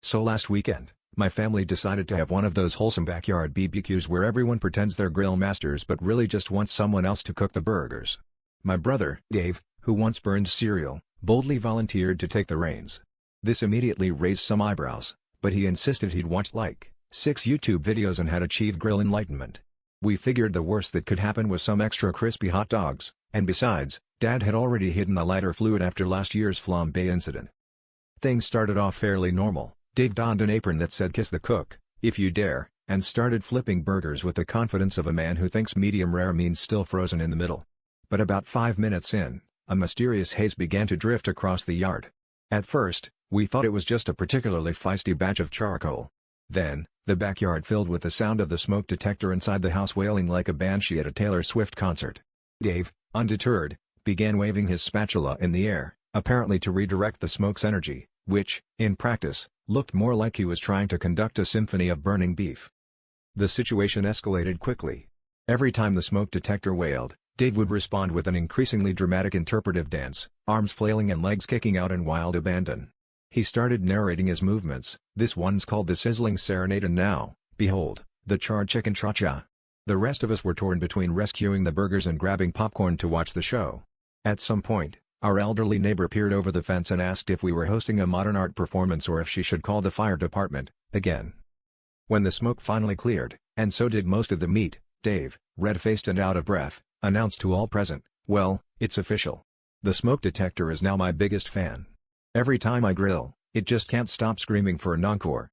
So last weekend, my family decided to have one of those wholesome backyard BBQs where everyone pretends they're grill masters but really just wants someone else to cook the burgers. My brother, Dave, who once burned cereal, boldly volunteered to take the reins. This immediately raised some eyebrows, but he insisted he'd watched like 6 YouTube videos and had achieved grill enlightenment. We figured the worst that could happen was some extra crispy hot dogs, and besides, Dad had already hidden the lighter fluid after last year's flambe incident. Things started off fairly normal. Dave donned an apron that said "Kiss the Cook, if you dare," and started flipping burgers with the confidence of a man who thinks medium rare means still frozen in the middle. But about 5 minutes in, a mysterious haze began to drift across the yard. At first, we thought it was just a particularly feisty batch of charcoal. Then, the backyard filled with the sound of the smoke detector inside the house wailing like a banshee at a Taylor Swift concert. Dave, undeterred, began waving his spatula in the air, apparently to redirect the smoke's energy, which, in practice, looked more like he was trying to conduct a symphony of burning beef. The situation escalated quickly. Every time the smoke detector wailed, Dave would respond with an increasingly dramatic interpretive dance, arms flailing and legs kicking out in wild abandon. He started narrating his movements. "This one's called the sizzling serenade, and now, behold, the charred chicken cha-cha." The rest of us were torn between rescuing the burgers and grabbing popcorn to watch the show. At some point, our elderly neighbor peered over the fence and asked if we were hosting a modern art performance or if she should call the fire department, again. When the smoke finally cleared, and so did most of the meat, Dave, red-faced and out of breath, announced to all present, "Well, it's official. The smoke detector is now my biggest fan. Every time I grill, it just can't stop screaming for an encore."